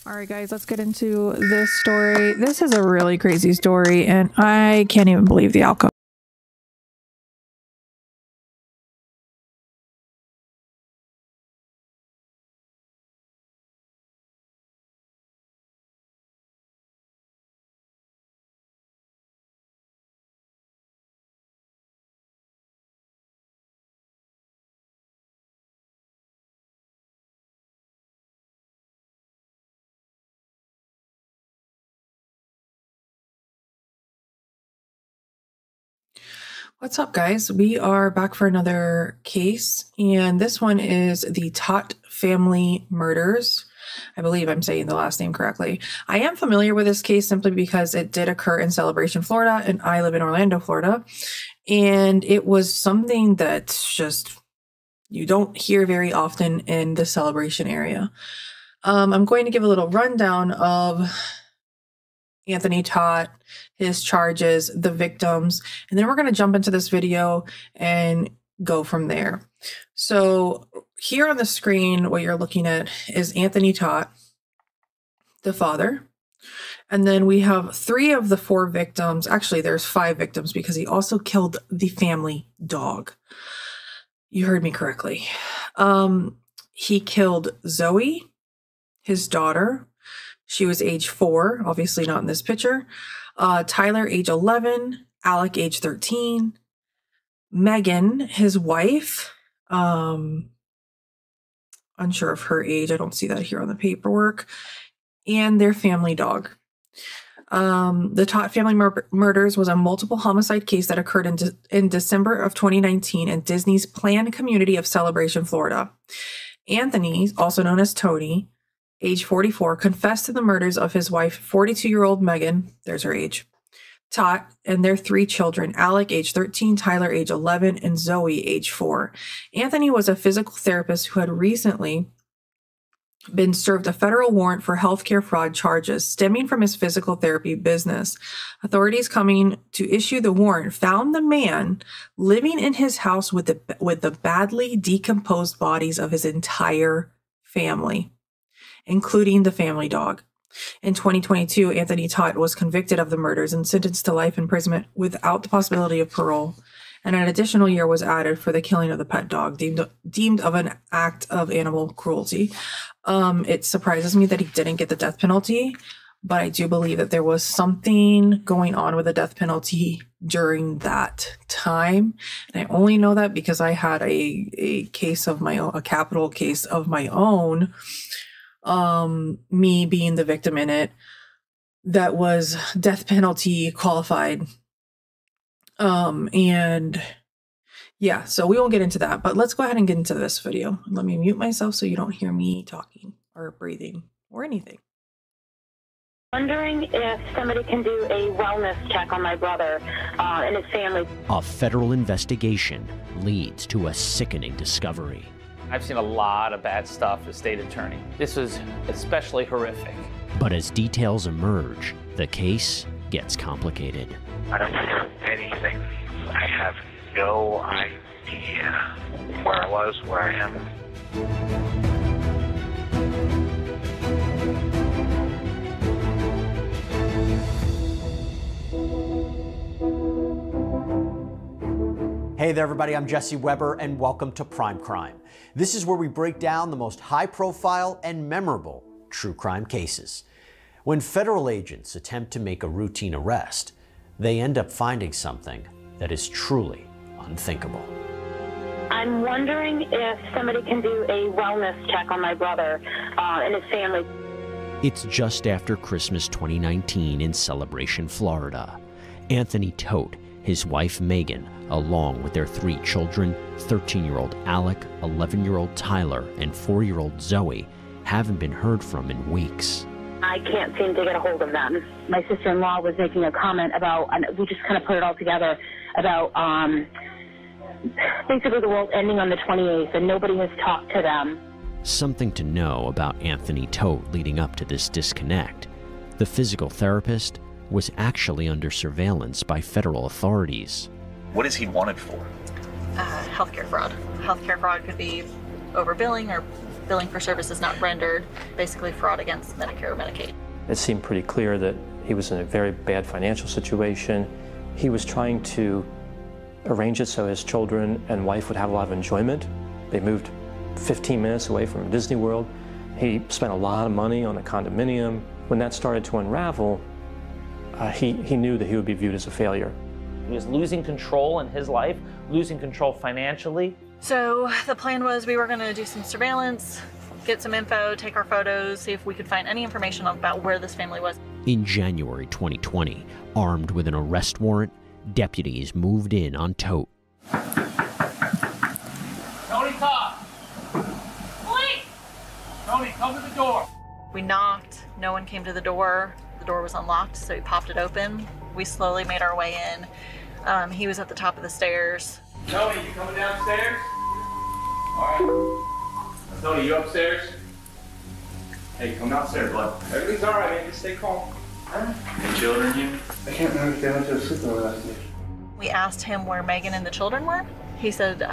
All right, guys, let's get into this story. This is a really crazy story, and I can't even believe the outcome. What's up, guys? We are back for another case, and this one is the Tott family murders. I believe I'm saying the last name correctly. I am familiar with this case simply because it did occur in Celebration, Florida, and I live in Orlando, Florida. And it was something that's just, you don't hear very often in the Celebration area. I'm going to give a little rundown of Anthony Tott, his charges, the victims, and then we're going to jump into this video and go from there. So here on the screen, what you're looking at is Anthony Tott, the father. And then we have 3 of the 4 victims. Actually, there's 5 victims because he also killed the family dog. You heard me correctly. He killed Zoe, his daughter. She was age 4, obviously not in this picture. Tyler, age 11. Alec, age 13. Megan, his wife. Unsure of her age. I don't see that here on the paperwork. And their family dog. The Tott family murders was a multiple homicide case that occurred in December of 2019 in Disney's planned community of Celebration, Florida. Anthony, also known as Tony, age 44, confessed to the murders of his wife, 42-year-old Megan, there's her age, Tott, and their 3 children, Alec, age 13, Tyler, age 11, and Zoe, age 4. Anthony was a physical therapist who had recently been served a federal warrant for healthcare fraud charges stemming from his physical therapy business. Authorities coming to issue the warrant found the man living in his house with the badly decomposed bodies of his entire family, including the family dog. In 2022, Anthony Tott was convicted of the murders and sentenced to life imprisonment without the possibility of parole. And an additional year was added for the killing of the pet dog, deemed of an act of animal cruelty. It surprises me that he didn't get the death penalty, but I do believe that there was something going on with the death penalty during that time. And I only know that because I had a case of my own, a capital case of my own, me being the victim in it, that was death penalty qualified. And yeah, so we won't get into that, but let's go ahead and get into this video. Let me mute myself so you don't hear me talking or breathing or anything. Wondering if somebody can do a wellness check on my brother and his family. A federal investigation leads to a sickening discovery. I've seen a lot of bad stuff as state attorney. This was especially horrific. But as details emerge, the case gets complicated. I don't know anything. I have no idea where I was, where I am. Hey there, everybody. I'm Jesse Weber, and welcome to Prime Crime. This is where we break down the most high-profile and memorable true crime cases. When federal agents attempt to make a routine arrest, they end up finding something that is truly unthinkable. I'm wondering if somebody can do a wellness check on my brother and his family. It's just after Christmas 2019 in Celebration, Florida. Anthony Tott, his wife Megan, along with their 3 children, 13-year-old Alec, 11-year-old Tyler, and 4-year-old Zoe, haven't been heard from in weeks. I can't seem to get a hold of them. My sister-in-law was making a comment about, and we just kind of put it all together, about basically the world ending on the 28th, and nobody has talked to them. Something to know about Anthony Tott leading up to this disconnect. The physical therapist was actually under surveillance by federal authorities. What is he wanted for? Healthcare fraud. Healthcare fraud could be overbilling or billing for services not rendered, basically fraud against Medicare or Medicaid. It seemed pretty clear that he was in a very bad financial situation. He was trying to arrange it so his children and wife would have a lot of enjoyment. They moved 15 minutes away from Disney World. He spent a lot of money on a condominium. When that started to unravel, he knew that he would be viewed as a failure. He was losing control in his life, losing control financially. So the plan was we were going to do some surveillance, get some info, take our photos, see if we could find any information about where this family was. In January 2020, armed with an arrest warrant, deputies moved in on Tote. Tony, talk! Police! Tony, come to the door. We knocked, no one came to the door. The door was unlocked, so we popped it open. We slowly made our way in. He was at the top of the stairs. Tony, you coming downstairs? All right. Tony, you upstairs? Hey, come downstairs, bud. Everything's all right, man. Just stay calm. Any children here? I can't remember if they went to the sleepover last night. We asked him where Megan and the children were. He said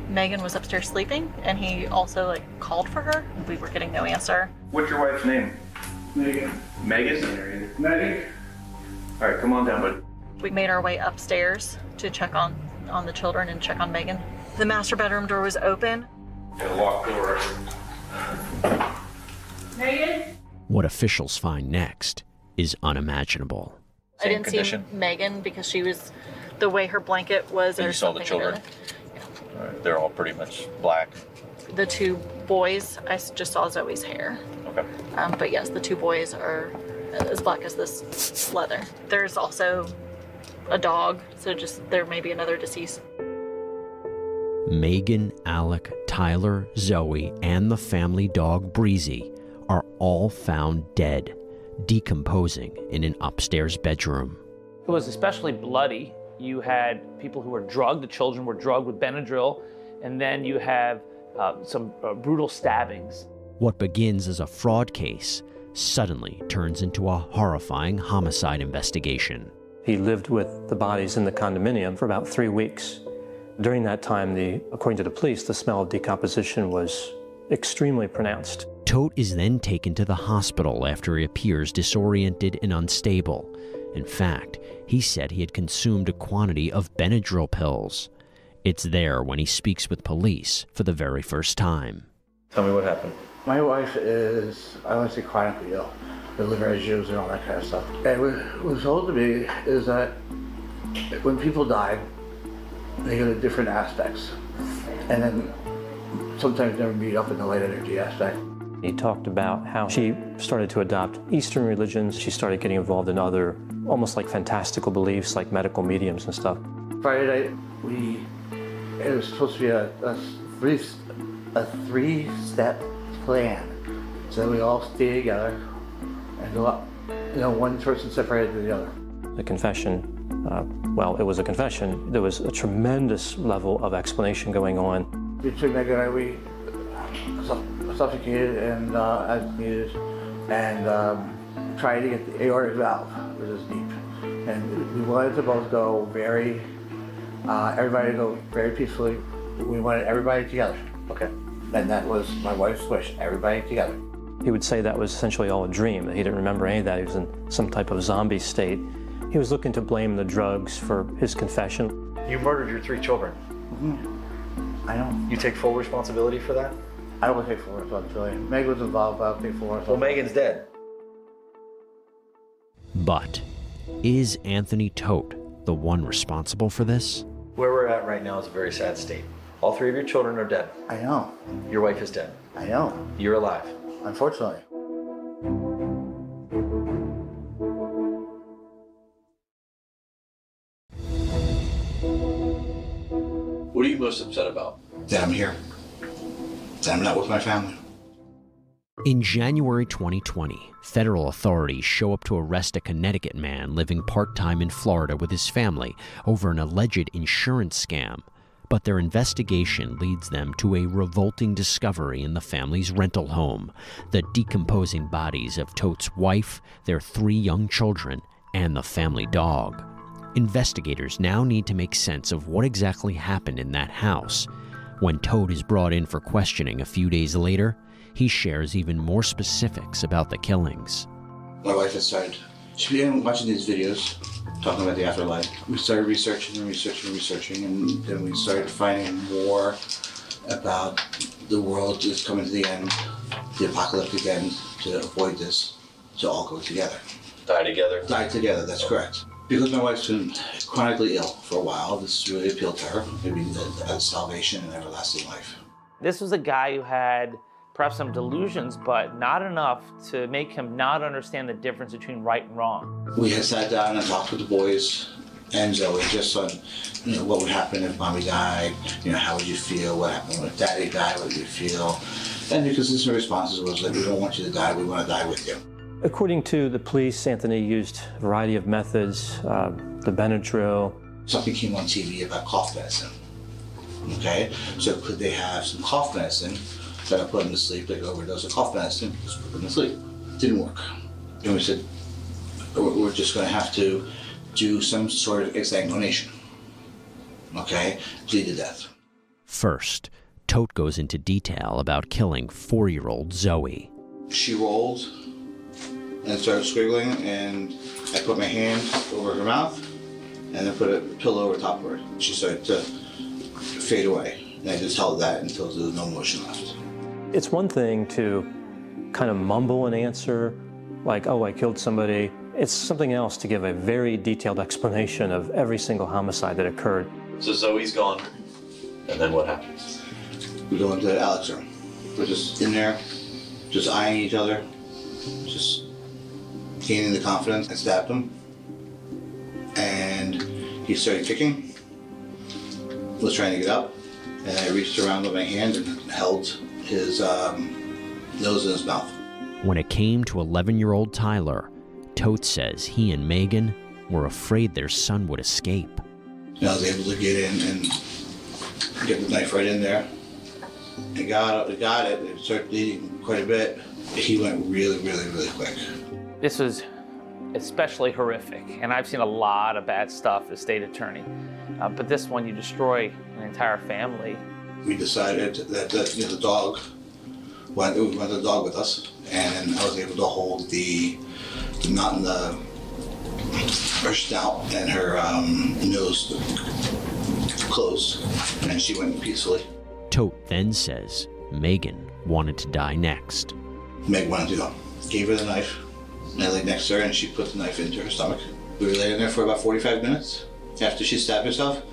Megan was upstairs sleeping, and he also called for her. We were getting no answer. What's your wife's name? Megan. Megan? Megan. All right, come on down, bud. We made our way upstairs to check on the children and check on Megan. The master bedroom door was open. Got a locked door. Megan? What officials find next is unimaginable. I didn't see Megan because she was, the way her blanket was. And you saw the children? All right, they're all pretty much black. The two boys, I just saw Zoe's hair. Okay. But yes, the two boys are as black as this leather. There's also a dog, so just there may be another deceased. Megan, Alec, Tyler, Zoe, and the family dog Breezy are all found dead, decomposing in an upstairs bedroom. It was especially bloody. You had people who were drugged. The children were drugged with Benadryl. And then you have some brutal stabbings. What begins as a fraud case suddenly turns into a horrifying homicide investigation. He lived with the bodies in the condominium for about 3 weeks. During that time, according to the police, the smell of decomposition was extremely pronounced. Tote is then taken to the hospital after he appears disoriented and unstable. In fact, he said he had consumed a quantity of Benadryl pills. It's there when he speaks with police for the very first time. Tell me what happened. My wife is, I want to say, chronically ill. The liver issues and all that kind of stuff. And what was told to me is that when people die, they go to different aspects. And then sometimes never meet up in the light energy aspect. He talked about how she started to adopt Eastern religions. She started getting involved in other, almost like fantastical beliefs, like medical mediums and stuff. Friday night, it was supposed to be a three-step plan. So we all stay together and go up. One person separated from the other. The confession, well, it was a confession. There was a tremendous level of explanation going on. Between Megan and I, we suffocated and as needed, and tried to get the aortic valve, which is deep. And we wanted to both go everybody to go very peacefully. We wanted everybody together. Okay. And that was my wife's wish, everybody together. He would say that was essentially all a dream, that he didn't remember any of that. He was in some type of zombie state. He was looking to blame the drugs for his confession. You murdered your 3 children. Mm-hmm. I know. You take full responsibility for that? I don't take full responsibility. Meg was involved, but I don't take full responsibility. Well, Megan's dead. But is Anthony Tote the one responsible for this? Where we're at right now is a very sad state. All 3 of your children are dead. I know. Your wife is dead. I know. You're alive. Unfortunately. What are you most upset about? That I'm here. That I'm not with my family. In January 2020, federal authorities show up to arrest a Connecticut man living part-time in Florida with his family over an alleged insurance scam. But their investigation leads them to a revolting discovery in the family's rental home: the decomposing bodies of Tote's wife, their 3 young children, and the family dog. Investigators now need to make sense of what exactly happened in that house. When Todt is brought in for questioning a few days later, he shares even more specifics about the killings. My wife had started, she began watching these videos talking about the afterlife. We started researching, and then we started finding more about the world is coming to the end, the apocalyptic end, to avoid this, to all go together. Die together? Die together, that's correct. Because my wife's been chronically ill for a while, this really appealed to her. Maybe the salvation and everlasting life. This was a guy who had perhaps some delusions, but not enough to make him not understand the difference between right and wrong. We had sat down and talked with the boys and Zoe just on, what would happen if mommy died, how would you feel, what happened if daddy died, what would you feel? And the consistent responses was that we don't want you to die, we want to die with you. According to the police, Anthony used a variety of methods, the Benadryl. Something came on TV about cough medicine, okay? So could they have some cough medicine that I put them to sleep, like overdose of cough medicine, just put them to sleep. Didn't work. And we said, we're just gonna have to do some sort of exsanguination, okay? Bleed to death. First, Todt goes into detail about killing 4-year-old Zoe. She rolled and started squiggling, and I put my hand over her mouth and then put a pillow over top of her. She started to fade away, and I just held that until there was no motion left. It's one thing to kind of mumble an answer, like, oh, I killed somebody. It's something else to give a very detailed explanation of every single homicide that occurred. So Zoe's gone, and then what happens? We go into Alex's room. We're just in there, just eyeing each other, just gaining the confidence. I stabbed him, and he started kicking, was trying to get up, and I reached around with my hand and held his nose in his mouth. When it came to 11-year-old Tyler, Todt says he and Megan were afraid their son would escape. I was able to get in and get the knife right in there. I got it. It started bleeding quite a bit. He went really, really, really quick. This was especially horrific, and I've seen a lot of bad stuff as state attorney. But this one, you destroy an entire family. We decided that the dog, we went the dog with us, and I was able to hold the knot in her snout and her nose closed, and she went peacefully. Todt then says Megan wanted to die next. Meg wanted to go. Gave her the knife, and I laid next to her, and she put the knife into her stomach. We were laying there for about 45 minutes. After she stabbed herself,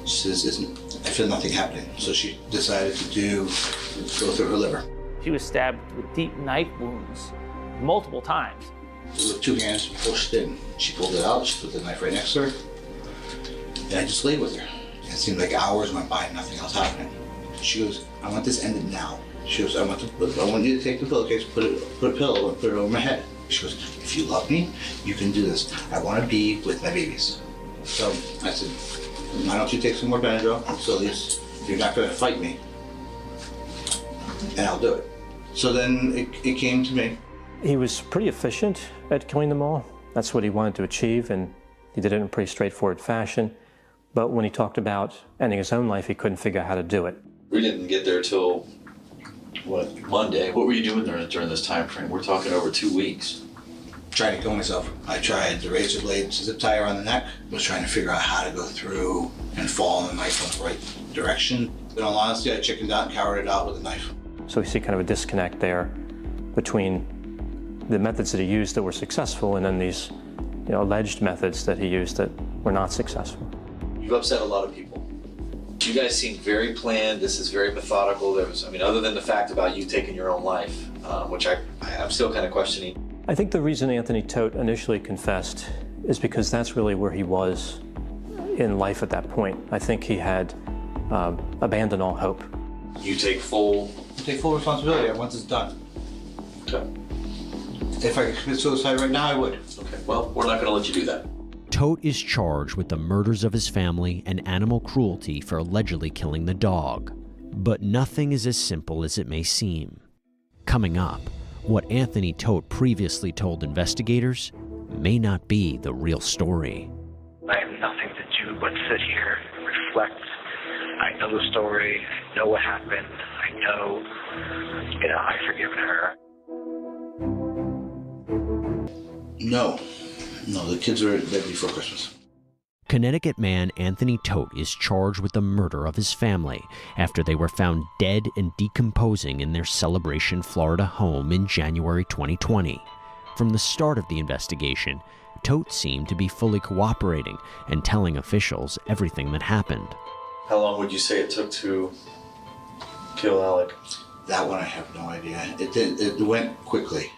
she says, I feel nothing happening. So she decided to go through her liver. She was stabbed with deep knife wounds multiple times. With 2 hands pushed in. She pulled it out, she put the knife right next to her, and I just laid with her. It seemed like hours went by and nothing else happening. She goes, I want this ended now. She goes, I want you to take the pillowcase, put a pillow and put it over my head. She goes, if you love me, you can do this. I want to be with my babies. So I said, why don't you take some more Benadryl, so at least you're not going to fight me, and I'll do it. So then it came to me. He was pretty efficient at killing them all. That's what he wanted to achieve, and he did it in a pretty straightforward fashion. But when he talked about ending his own life, he couldn't figure out how to do it. We didn't get there till, what, Monday. What were you doing during this time frame? We're talking over 2 weeks. Trying to kill myself. I tried the razor blade zip tie around the neck, was trying to figure out how to go through and fall on the knife in the right direction. In all honesty, I chickened out and cowered it out with a knife. So we see kind of a disconnect there between the methods that he used that were successful and then these alleged methods that he used that were not successful. You've upset a lot of people. You guys seem very planned. This is very methodical. Other than the fact about you taking your own life, which I'm still kind of questioning. I think the reason Anthony Todt initially confessed is because that's really where he was in life at that point. I think he had abandoned all hope. You take full responsibility once it's done. Okay. If I could commit suicide right now, I would. Okay, well, we're not going to let you do that. Todt is charged with the murders of his family and animal cruelty for allegedly killing the dog. But nothing is as simple as it may seem. Coming up, what Anthony Todt previously told investigators may not be the real story. I have nothing to do but sit here and reflect I know the story, I know what happened, I know, I've forgiven her. No, the kids are dead before Christmas. Connecticut man Anthony Todt is charged with the murder of his family after they were found dead and decomposing in their Celebration, Florida home in January 2020. From the start of the investigation, Todt seemed to be fully cooperating and telling officials everything that happened. How long would you say it took to kill Alec? That one I have no idea. It went quickly.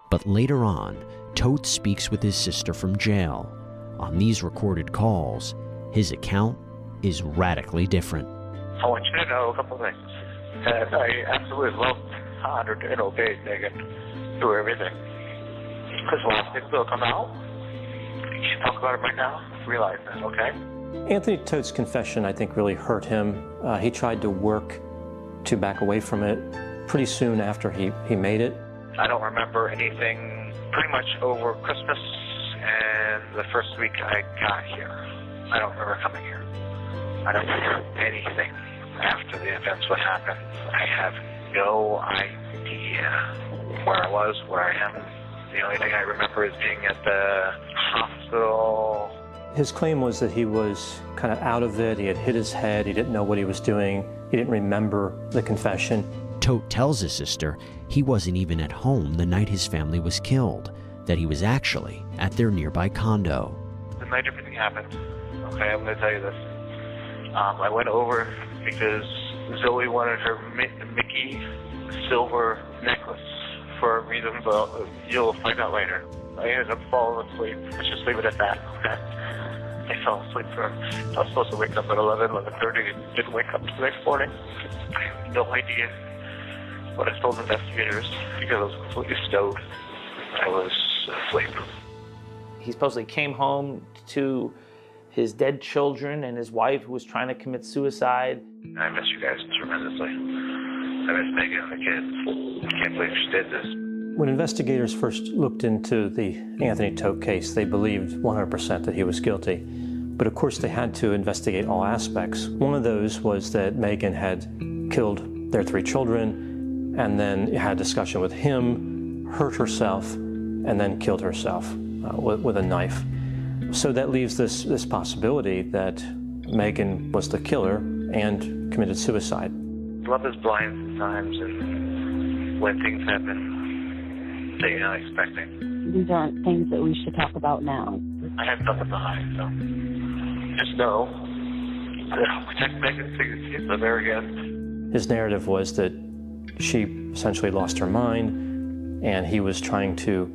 But later on, Todt speaks with his sister from jail. On these recorded calls, his account is radically different. I want you to know a couple things. That I absolutely loved, honored, and obeyed Megan through everything. Because when things will come out, you can talk about it right now, realize that, okay? Anthony Todt's confession, I think, really hurt him. He tried to work to back away from it pretty soon after he made it. I don't remember anything pretty much over Christmas and the first week I got here. I don't remember coming here. I don't remember anything after the events would happen. I have no idea where I was, where I am. The only thing I remember is being at the hospital. His claim was that he was kind of out of it. He had hit his head. He didn't know what he was doing. He didn't remember the confession. Todt tells his sister he wasn't even at home the night his family was killed, that he was actually at their nearby condo. The night everything happened, okay, I'm going to tell you this. I went over because Zoe wanted her Mickey silver necklace for a reason, but you'll find out later. I ended up falling asleep. Let's just leave it at that, okay? I fell asleep I was supposed to wake up at 11:30, and didn't wake up the next morning. I have no idea what I told investigators because I was completely stowed. I was asleep. He supposedly came home to his dead children and his wife who was trying to commit suicide. I miss you guys tremendously. I miss Megan and the kids. I can't believe she did this. When investigators first looked into the Anthony Todt case, they believed 100% that he was guilty. But of course, they had to investigate all aspects. One of those was that Megan had killed their 3 children and then had a discussion with him, hurt herself, and then killed herself with a knife. So that leaves this possibility that Megan was the killer and committed suicide. Love is blind sometimes, and when things happen that you're not expecting. These aren't things that we should talk about now. I have nothing to hide, so just know that I'll protect Megan to the very end. His narrative was that she essentially lost her mind, and he was trying to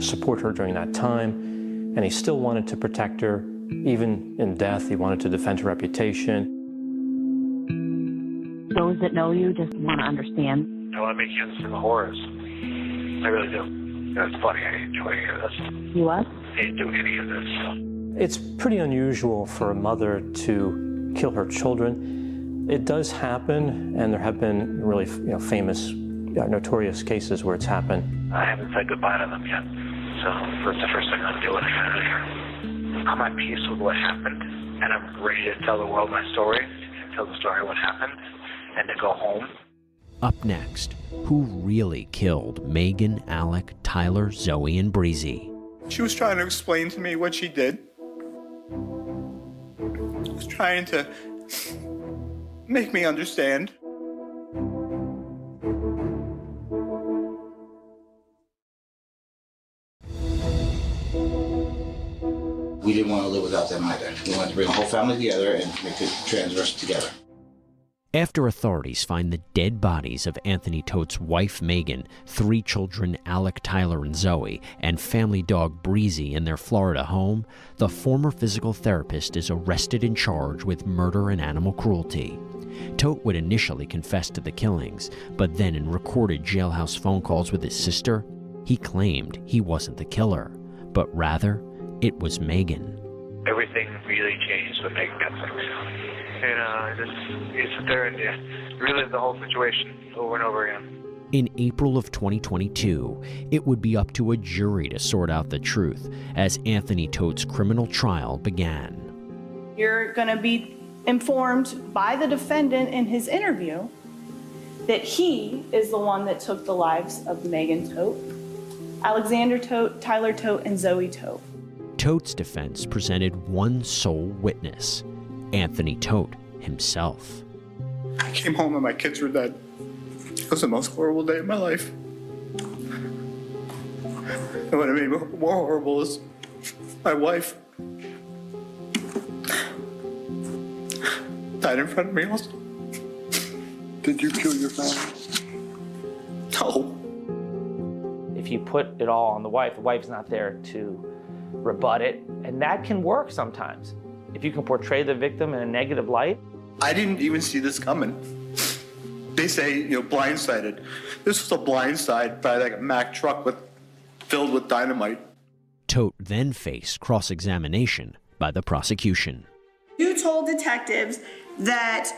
support her during that time, and he still wanted to protect her. Even in death, he wanted to defend her reputation. Those that know you just want to understand. I want to make you understand the horrors. I really do. It's funny, I didn't do any of this. You what? I didn't do any of this. It's pretty unusual for a mother to kill her children. It does happen, and there have been really famous, notorious cases where it's happened. I haven't said goodbye to them yet, so that's the first thing I'm doing when I get out of here. I'm at peace with what happened, and I'm ready to tell the world my story, and tell the story of what happened, and to go home. Up next, who really killed Megan, Alec, Tyler, Zoe, and Breezy? She was trying to explain to me what she did. She was trying to make me understand. We didn't want to live without them either. We wanted to bring the whole family together and make the transverse together. After authorities find the dead bodies of Anthony Todt's wife Megan, 3 children Alec, Tyler, and Zoe, and family dog Breezy in their Florida home, the former physical therapist is arrested and charged with murder and animal cruelty. Todt would initially confess to the killings, but then in recorded jailhouse phone calls with his sister, he claimed he wasn't the killer, but rather it was Megan. Everything really changed when Megan got sick. You sit there and you relive the whole situation over and over again. In April of 2022, it would be up to a jury to sort out the truth as Anthony Todt's criminal trial began. You're going to be informed by the defendant in his interview that he is the one that took the lives of Megan Todt, Alexander Todt, Tyler Todt, and Zoe Todt. Todt's defense presented one sole witness, Anthony Todt himself. I came home and my kids were dead. It was the most horrible day of my life. And what made me more horrible is my wife died in front of me also. Did you kill your family? No. If you put it all on the wife's not there to rebut it, and that can work sometimes. If you can portray the victim in a negative light. I didn't even see this coming. They say, blindsided. This was a blindside by like a Mack truck filled with dynamite. Todt then faced cross-examination by the prosecution. You told detectives that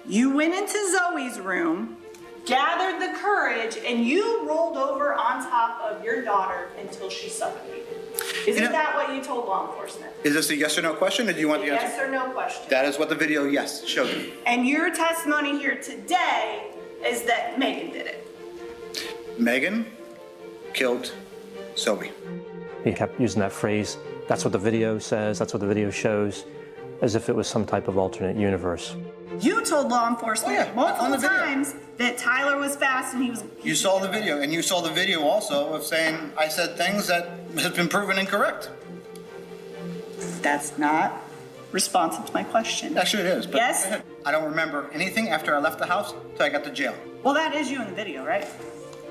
you went into Zoe's room, gathered the courage, and you rolled over on top of your daughter until she suffocated. Isn't that what you told law enforcement? Is this a yes or no question, or do you want the answer? Yes or no question. That is what the video, yes, showed you. And your testimony here today is that Megan did it. Megan killed Zoe. He kept using that phrase, that's what the video says, that's what the video shows, as if it was some type of alternate universe. You told law enforcement multiple times that Tyler was fast and he was... You saw the video, and you saw the video also of saying I said things that have been proven incorrect. That's not responsive to my question. Actually, it is. But yes? I don't remember anything after I left the house till I got to jail. Well, that is you in the video, right?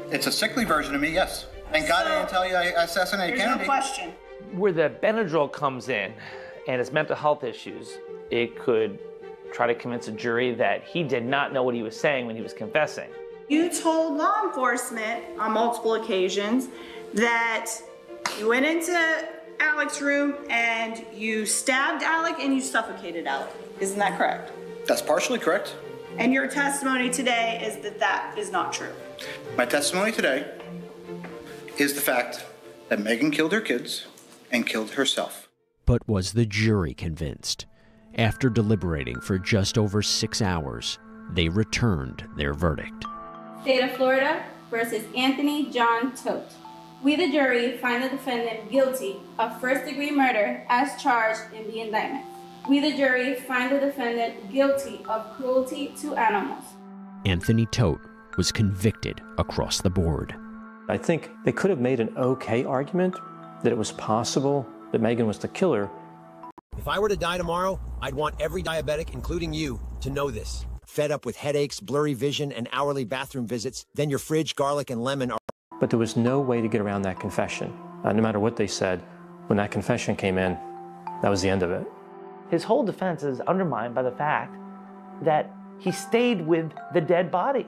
It's a sickly version of me, yes. Thank God I didn't tell you I assassinated Kennedy. There's no question. Where the Benadryl comes in and his mental health issues, it could try to convince a jury that he did not know what he was saying when he was confessing. You told law enforcement on multiple occasions that you went into Alec's room and you stabbed Alec and you suffocated Alec. Isn't that correct? That's partially correct. And your testimony today is that that is not true. My testimony today is the fact that Megan killed her kids and killed herself. But was the jury convinced? After deliberating for just over 6 hours, they returned their verdict. State of Florida versus Anthony John Todt. We, the jury, find the defendant guilty of first-degree murder as charged in the indictment. We, the jury, find the defendant guilty of cruelty to animals. Anthony Todt was convicted across the board. I think they could have made an okay argument that it was possible that Megan was the killer. If I were to die tomorrow, I'd want every diabetic, including you, to know this. Fed up with headaches, blurry vision, and hourly bathroom visits, then your fridge, garlic, and lemon are... But there was no way to get around that confession. No matter what they said, when that confession came in, that was the end of it. His whole defense is undermined by the fact that he stayed with the dead bodies.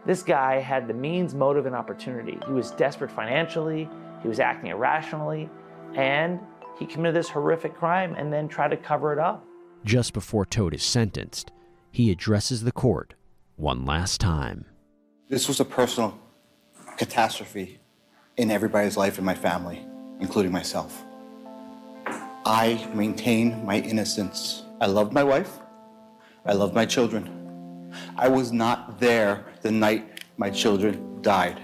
This guy had the means, motive, and opportunity. He was desperate financially, he was acting irrationally, and he committed this horrific crime and then tried to cover it up. Just before Todt is sentenced, he addresses the court one last time. This was a personal catastrophe in everybody's life in my family, including myself. I maintain my innocence. I loved my wife. I loved my children. I was not there the night my children died.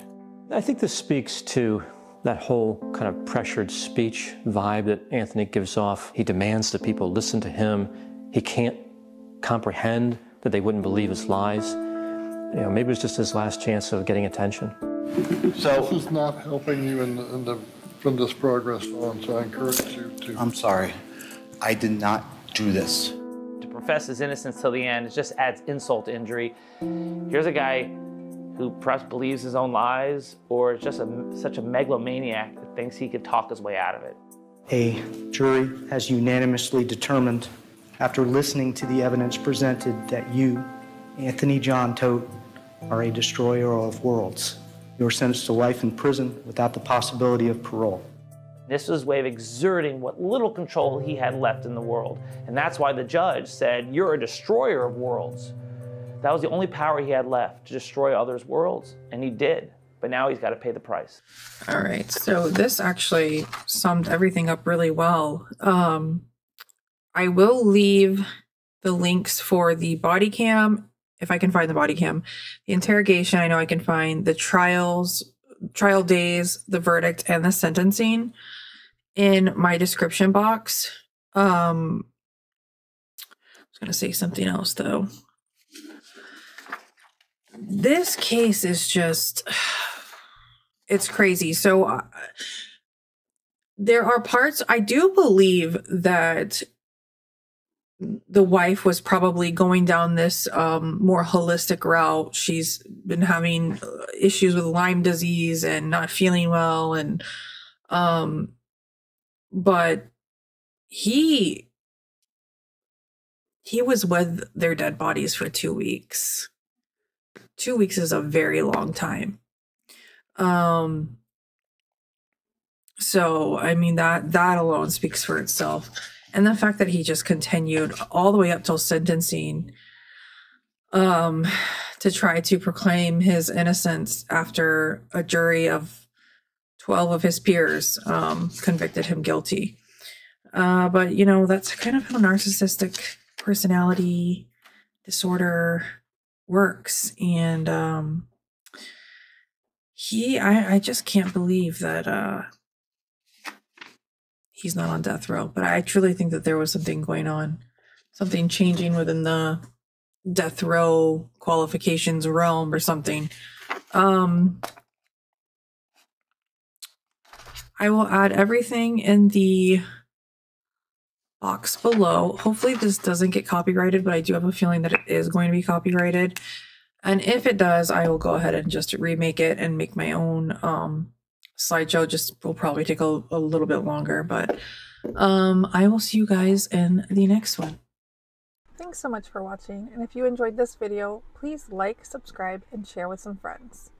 I think this speaks to that whole kind of pressured speech vibe that Anthony gives off. He demands that people listen to him. He can't comprehend that they wouldn't believe his lies. Maybe it was just his last chance of getting attention. So this is not helping you from this progress on, so I encourage you to... I'm sorry. I did not do this. To profess his innocence till the end, it just adds insult to injury. Here's a guy who perhaps believes his own lies or is just such a megalomaniac that thinks he could talk his way out of it. A jury has unanimously determined, after listening to the evidence presented, that you, Anthony John Todt, are a destroyer of worlds. You are sentenced to life in prison without the possibility of parole. This was his way of exerting what little control he had left in the world. And that's why the judge said, you're a destroyer of worlds. That was the only power he had left, to destroy others' worlds, and he did. But now he's got to pay the price. All right, so this actually summed everything up really well. I will leave the links for the body cam, if I can find the body cam, the interrogation. I know I can find the trial days, the verdict, and the sentencing in my description box. I was going to say something else though. This case is just, it's crazy. So there are parts, I do believe that the wife was probably going down this more holistic route. She's been having issues with Lyme disease and not feeling well. And, but he was with their dead bodies for 2 weeks. 2 weeks is a very long time. So, I mean, that alone speaks for itself. And the fact that he just continued all the way up till sentencing to try to proclaim his innocence after a jury of 12 of his peers convicted him guilty. But, you know, that's kind of how narcissistic personality disorder works. And I just can't believe that he's not on death row. But I truly think that there was something going on, something changing within the death row qualifications realm or something. I will add everything in the box below. Hopefully this doesn't get copyrighted, but I do have a feeling that it is going to be copyrighted. And if it does, I will go ahead and just remake it and make my own slideshow. Just will probably take a little bit longer, but I will see you guys in the next one. Thanks so much for watching, and if you enjoyed this video, please like, subscribe, and share with some friends.